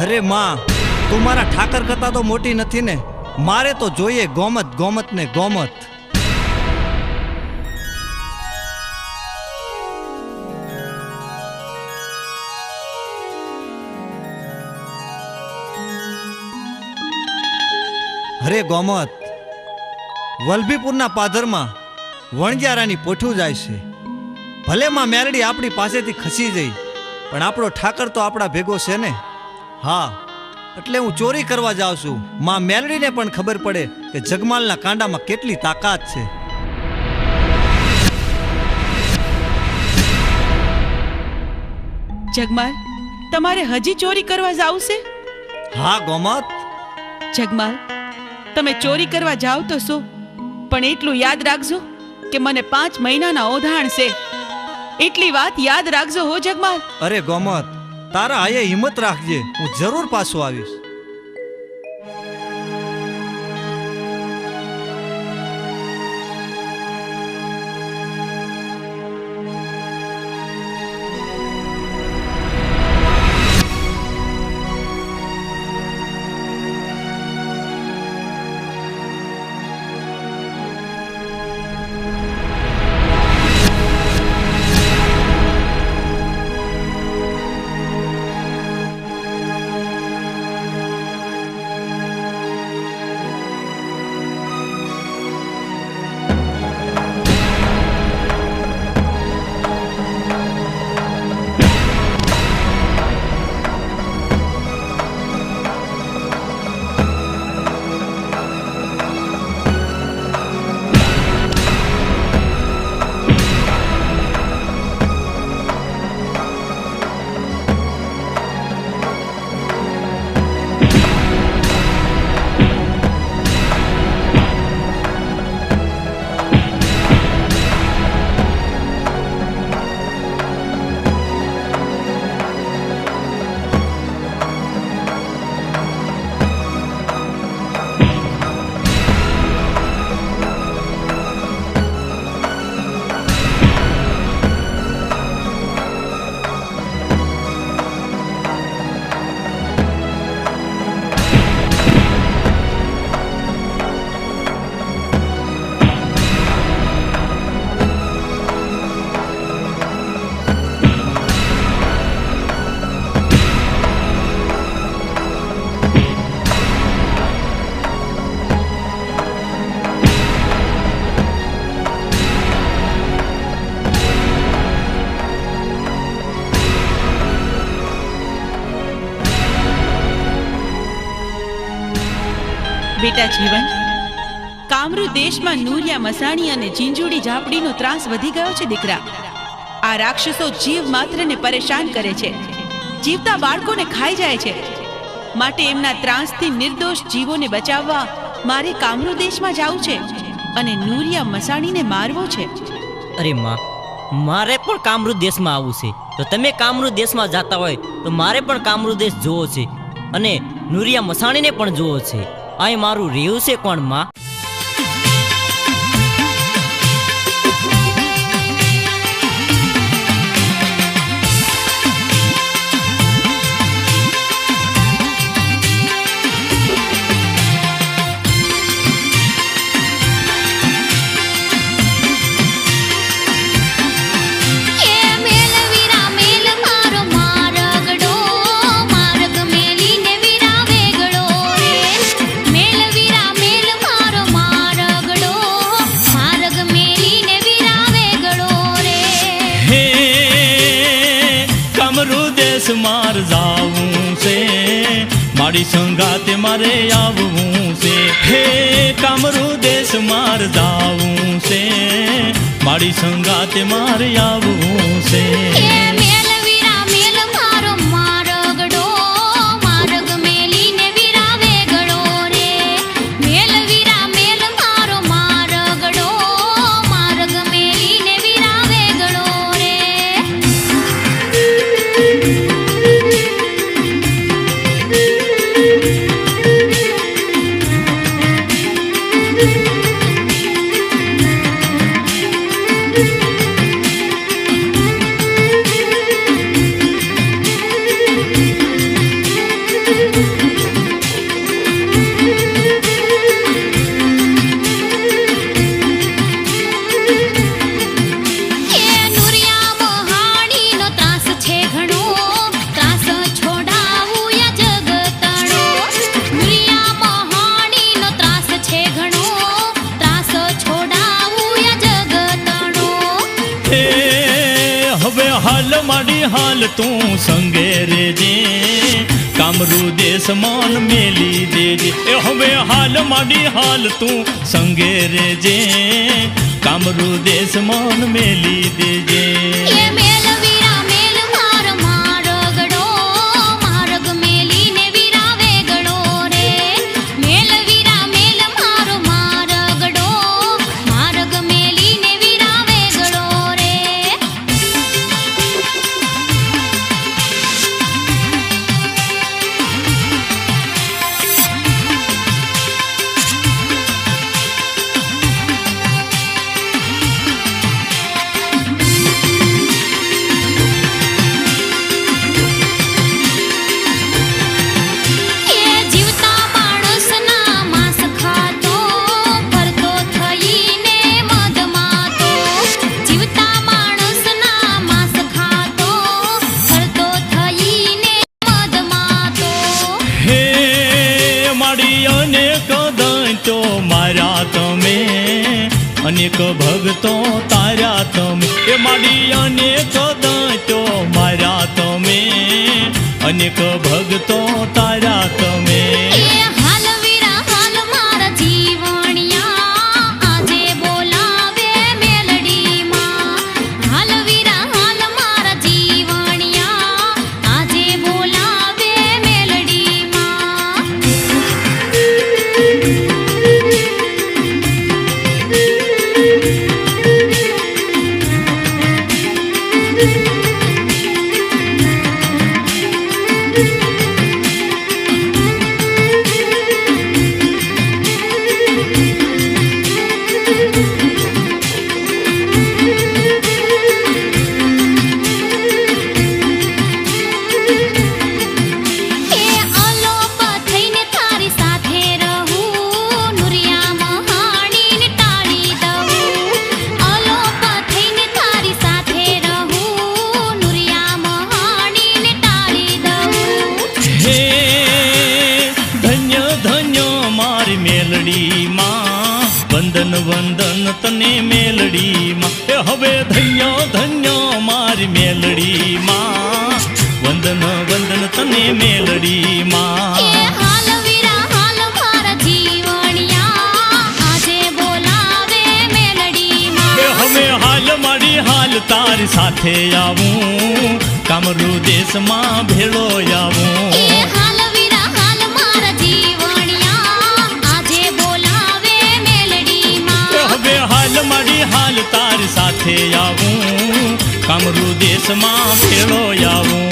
અરે માં, તું મારા ઠાકર કરતા તો મોટી નથી ને. મારે તો જોઈએ ગોમત, ગોમત ને ગોમત. અરે ગોમત, વલભીપુરના પાદરમાં વણજારાની પોઠું જાય છે. ભલે માં મેરડી આપણી પાસેથી ખસી જઈ, પણ આપણો ઠાકર તો આપણા ભેગો છે ને. હા, એટલે હું ચોરી કરવા જાઉં છું. માં મેલડીને પણ ખબર પડે કે જગમાલના કાંડામાં કેટલી તાકાત છે. જગમાલ, તમારે હજી ચોરી કરવા જાવ છે? હા ગોમત. જગમાલ, તમે ચોરી કરવા જાવ તો શું, પણ એટલું યાદ રાખજો કે મને 5 મહિનાના ઓધાણ છે. એટલી વાત યાદ રાખજો હો જગમાલ. અરે ગોમત, તારા આયે હિંમત રાખજે, હું જરૂર પાછો આવીશ. બેટા જીવન, કામરૂ દેશમાં નૂરિયા મસાણી અને ઝીંઝુડી ઝાપડીનો ત્રાસ વધી ગયો છે દીકરા. આ રાક્ષસો જીવ માત્રને પરેશાન કરે છે, જીવતા બાળકોને ખાઈ જાય છે. માટે એમના ત્રાસથી નિર્દોષ જીવોને બચાવવા મારે કામરૂ દેશમાં જવું છે અને નૂરિયા મસાણીને મારવો છે. અરે માં, મારે પણ કામરૂ દેશમાં આવવું છે. તો તમે કામરૂ દેશમાં જતા હોય તો મારે પણ કામરૂ દેશ જોવો છે અને નૂરિયા મસાણીને પણ જોવો છે. અહીં મારું રહેવું છે કોણ માં? માર જાવું છે, મારી સંગાતે મારે આવવું છે. હે કામરૂ દેશ માર જાવું છે, મારી સંગાતે મારે આવવું છે. હાલ તું સંગે રેજે કામરૂ દેશ માન મેલી દેજે એ હવે હાલ માડી હાલ તું સંગે રેજે કામરૂ દેશ માન મેલી દેજે એ મેલ વીરા મેલ માર મારગડો માર્ગ મેલીને વીરા વેગડો રે મેલ વીરા મેલ માર મારગડો માર્ગ મેલીને વીરા વેગડો રે એ જીવતા માણસના માંસ ખાતો ફરતો થઈને મધમાતો જીવતા માણસના માંસ ખાતો ફરતો થઈને મધમાતો હે માડી અનેક દંતો માર્યા તમે અનેક ભગતો તાર્યા તમે એ માડી અનેક દંતો માર્યા તમે અનેક ભગતો તાર્યા તમે એ હાલ વીરા હાલ મારા જીવણિયા આજે બોલાવે મેલડીમાં હાલ વીરા હાલ મારા જીવણિયા આજે બોલાવે મેલડીમાં એ અલોપ થઈને તારી સાથે રહું નુરિયા મહાણીને ટાળી દઉં અલોપ થઈને તારી સાથે રહું નુરિયા મહાણીને ટાળી દઉં હે ધન્ય ધન્ય મારી મેલડીમાં વંદન વંદન તને મેલડીમાં એ હવે ધન્ય ધન્ય મારી મેલડીમાં વંદન વંદન તને મેલડીમાં એ હાલ વીરા હાલ મારા જીવણિયા આજે બોલાવે મેલડીમાં એ હવે હાલ માડી હાલ તારી સાથે આવું કામરૂ દેશમાં ભેળો આવું એ હાલ વીરા હાલ મારા જીવણિયા આજે બોલાવે મેલડીમાં હવે હાલ માડી હાલ તારી સાથે આવું કામરૂ દેશમાં ભેળો આવું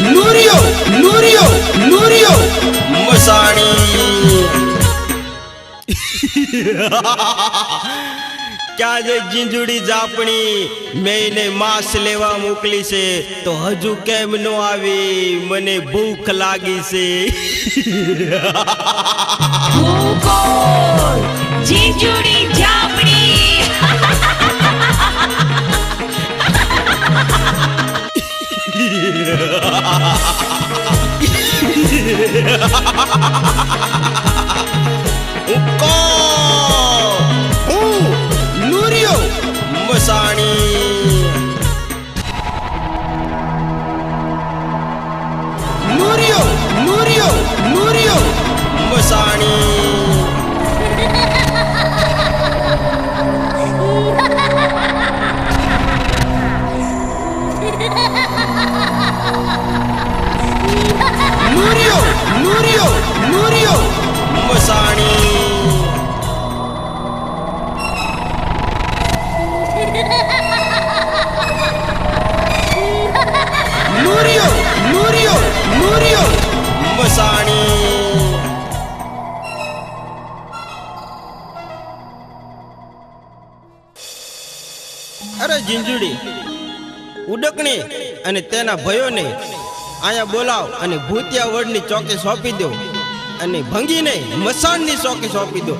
નૂરિયો નૂરિયો નૂરિયો મસાણી ક્યાં જે જીંજુડી જાપણી મેને માસ લેવા મોકલી છે તો હજુ કેમ નો આવી મને ભૂખ લાગી છે જીજુડી જાપડી નૂરિયો મસાણી નૂરિયો નૂરિયો નૂરિયો મસાણી નૂરિયો નૂરિયો નૂરિયો મસાણી નૂરિયો નૂરિયો નૂરિયો મસાણી અરે જીંજુડી ઉડકણી અને તેના ભયોને અહીંયા બોલાવ અને ભૂતિયા વડની ચોકે સોંપી દો અને ભંગીને મસાણની ચોકી સોંપી દો.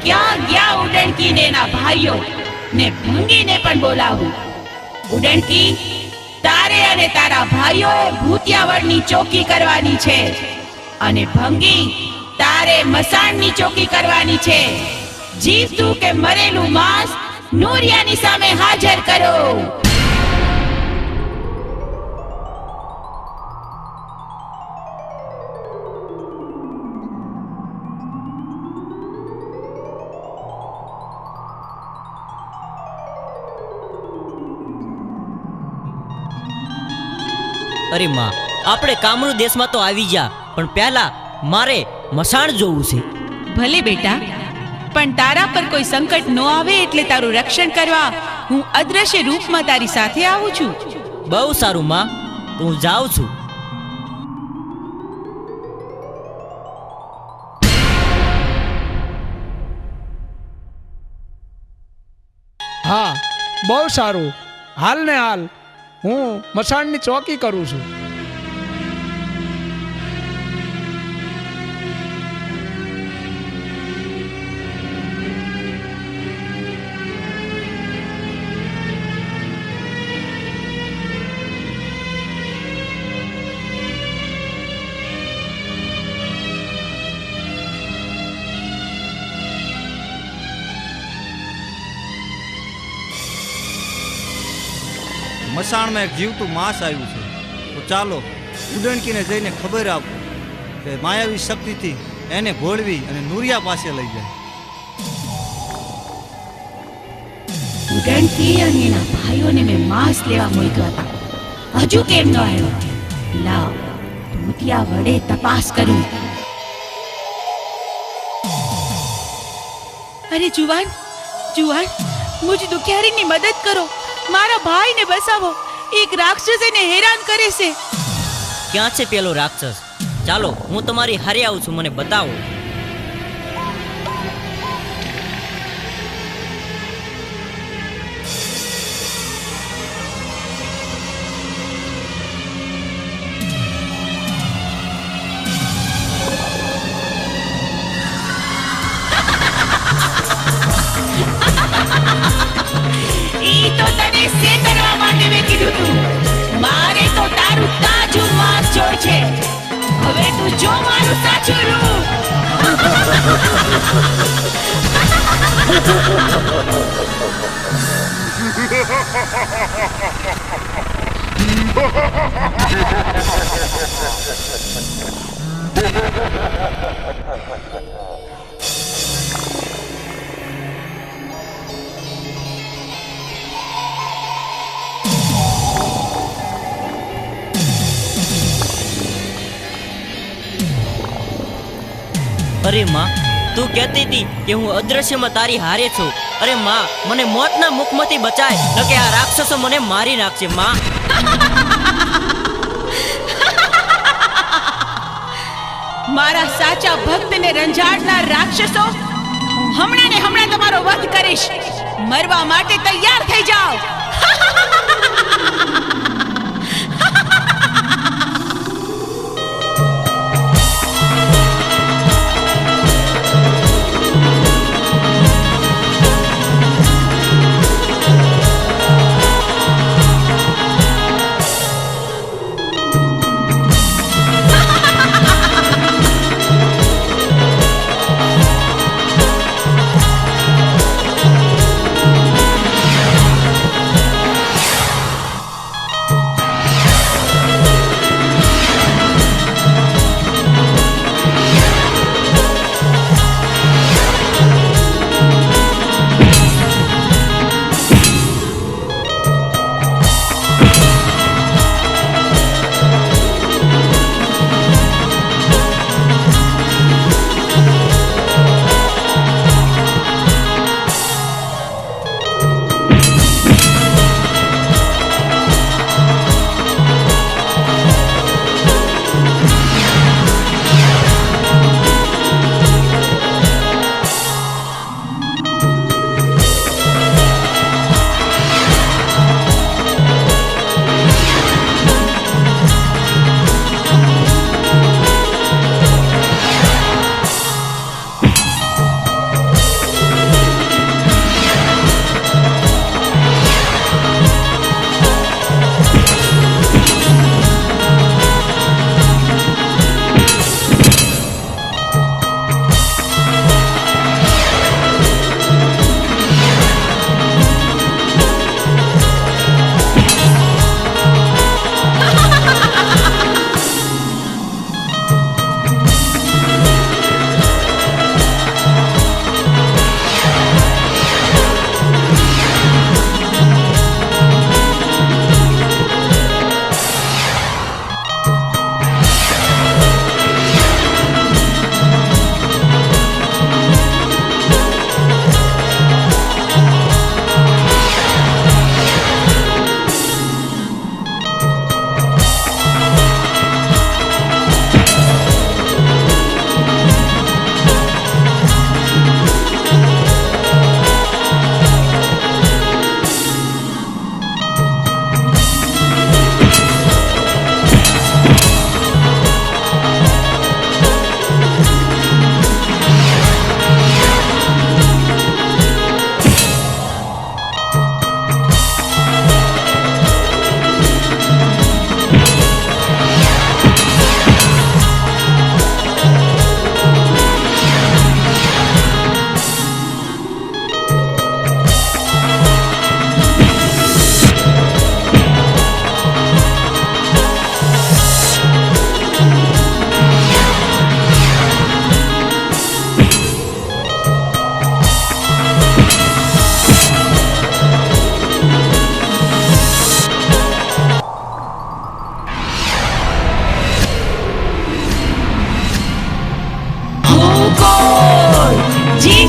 ક્યાં ગયા ઉડણકી ને એના ભાઈઓ ને ભંગીને પણ બોલાવું. ઉડણકી, તારે અને તારા ભાઈઓએ ભૂતિયાવળની ચોકી કરવાની છે અને ભંગી, તારે મસાણની ચોકી કરવાની છે. જીવતું કે મરેલું માંસ નૂરિયાની સામે હાજર કરો. અરે માં, આપણે કામરૂ દેશમાં તો આવી ગયા, પણ પહેલા મારે મસાણ જોવું છે. ભલે બેટા, પણ તારા પર કોઈ સંકટ ન આવે એટલે તારું રક્ષણ કરવા હું અદ્રશ્ય રૂપમાં તારી સાથે આવું છું. બહુ સારું માં, તો હું જાઉં છું. હા, બહુ સારું. હાલ ને હાલ હું મસાણની ચોકી કરું છું. મસાણમાં એક જીવતું માંસ આવ્યું છે, તો ચાલો ઉડણકીને જઈને ખબર આપો કે માયાવી શક્તિથી એને ભોળવી અને નૂરિયા પાસે લઈ જાય. ઉડણકી અને એના ભાઈઓને મેં માંસ લેવા મોકલ્યા હતા, હજુ કેમ ન આવ્યો? લાવ, ભૂતિયા વડે તપાસ કરું. અરે જુવાન, જુવાન, મુજ દુખિયારીની મદદ કરો. મારા ભાઈને બસાવો. એક રાક્ષસ એને હેરાન કરે છે. ક્યાં છે પેલો રાક્ષસ? ચાલો, હું તમારી હારે આવું છું, મને બતાવો. ઈ તો તને છેતરવા માટે મેં કીધું તું. મારે તો તારું તાજું માંસ જોઈ છે. હવે તું જો મારું સાચું રૂપ. અરે માં, તું કહેતી હતી કે હું અદ્રશ્યમાં તારી હારે છું. અરે માં, મને મોતના મુખમાંથી બચાય, ન કે આ રાક્ષસો મને મારી નાખશે. માં, મારા સાચા ભક્તને રંજાડનાર રાક્ષસો, હું હમણાં ને હમણાં તમારો વધ કરીશ. મરવા માટે તૈયાર થઈ જાઓ.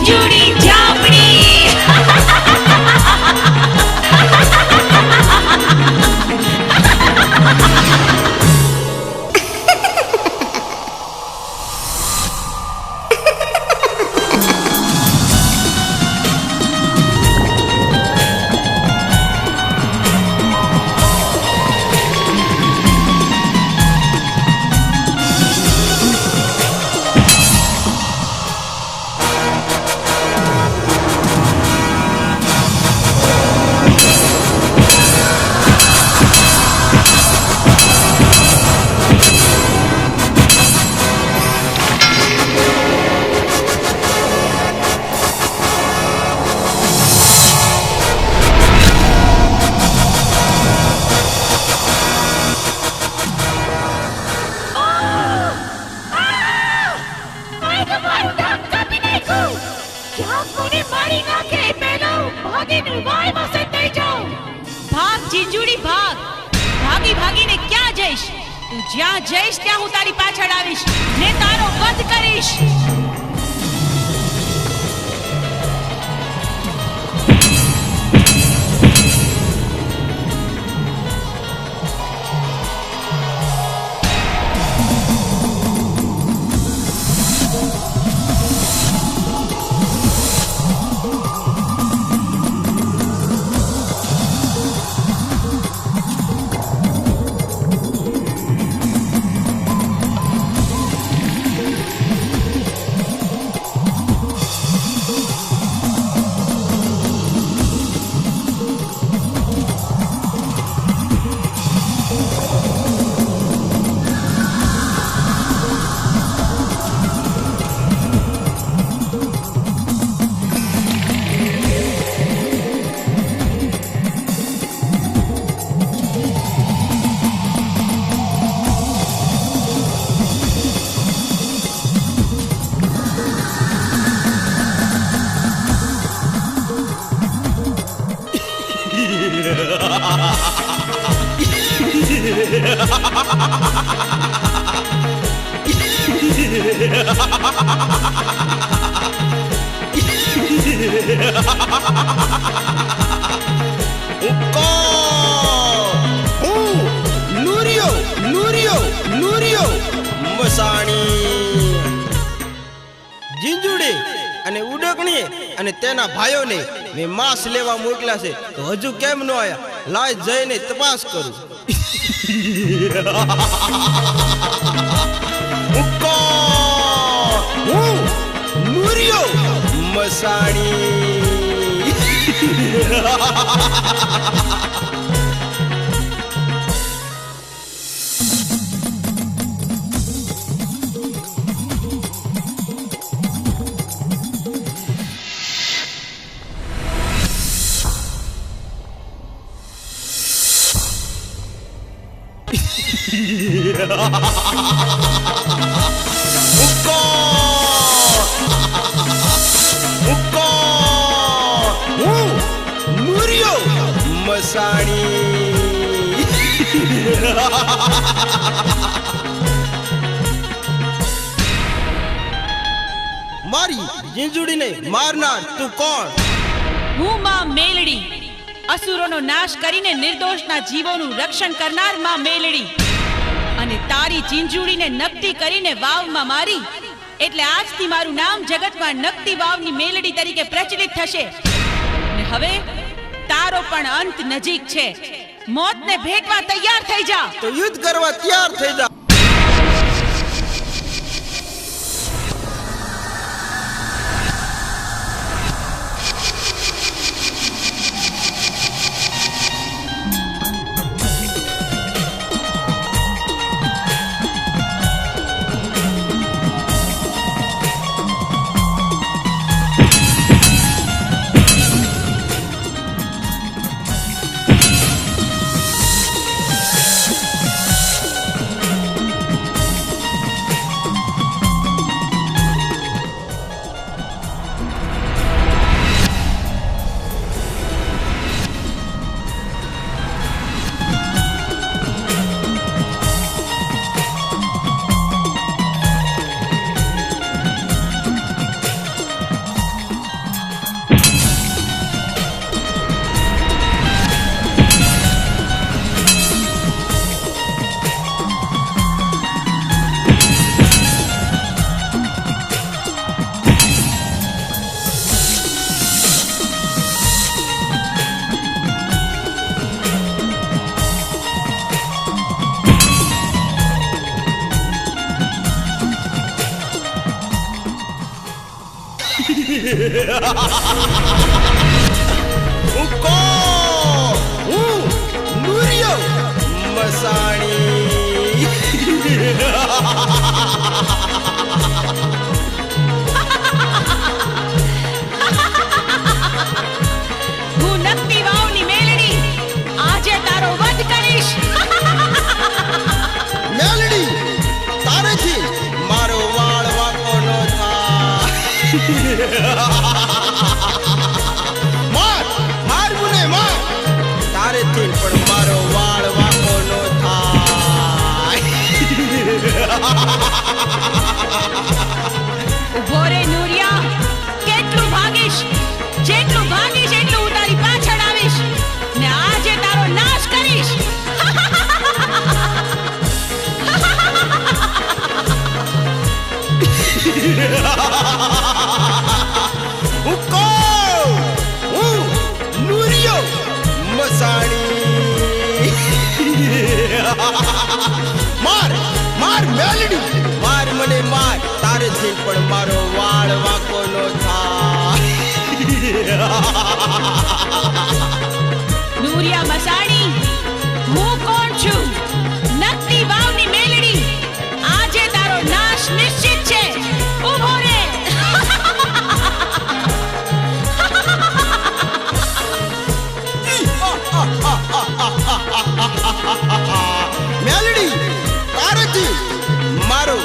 ચીંચુડી ઝાપડી ભાગ ચીંચુડી ભાગ ભાગી ભાગીને ક્યાં જઈશ તું જ્યાં જઈશ ત્યાં હું તારી પાછળ આવીશ ને તારો વધ કરીશ જીંજુડી અને ઉડકણી અને તેના ભાઈઓને મેં માંસ લેવા મોકલ્યા છે તો હજુ કેમ ન આયા લાય જઈને તપાસ કરું મસાણી મારી જીંજુડીને મારનાર તું કોણ? હું માં મેલડી, અસુરોનો નાશ કરીને નિર્દોષના જીવોનું રક્ષણ કરનાર માં મેલડી. અને તારી ચીંચુડીને નકટી કરીને વાવમાં મારી એટલે આજથી મારું નામ જગતમાં નકટી વાવની મેલડી તરીકે પ્રચલિત થશે. ને હવે તારો પણ અંત નજીક છે. મોતને ભેટવા તૈયાર થઈ જા. તો યુદ્ધ કરવા તૈયાર થઈ જા. હું કોણ? હું નુરિયો મસાણી. હું નકની વાવની મેલડી આજે તારો વધ કરીશ. મેલડી તારેથી મારો વાળ વાંકો નો થાય. માર માર મને માર, તારેથી પણ મારો વાળ વાંકો નો થાય. ઉભો રે નુરિયા, કેટલું ભાગીશ? જેટલું ભાગીશ એટલું હું તારી પાછળ આવીશ ને આજે તારો નાશ કરીશ. હું કોણ? હું નુરિયો મસાણી. માર માર મેલડી માર મને માર, તારેથી પણ મારો વાળ વાંકો નો થાય. નુરિયા મસાણી, હું કોણ છું? નકની વાવની મેલડી. આજે તારો નાશ નિશ્ચિત છે. ઉભો રે. મેલડી તારેથી મારો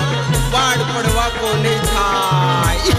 વાળ પણ વાંકો નહીં થાય.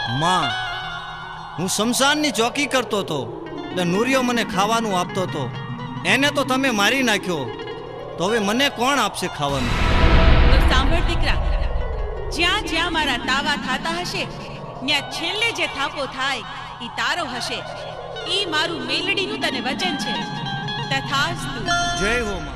માં, હું શમશાનની ચોકી કરતો હતો એટલે નૂરિયો મને ખાવાનું આપતો હતો. એને તો તમે મારી નાખ્યો, તો હવે મને કોણ આપશે ખાવાનું? તો સાંભળ દીકરા, જ્યાં જ્યાં મારા તાવા થાતા હશે ત્યાં છેલ્લે જે થાપો થાય ઈ તારો હશે. ઈ મારું મેલડીનું તને વચન છે. તથાસ્તુ. જય હો માં.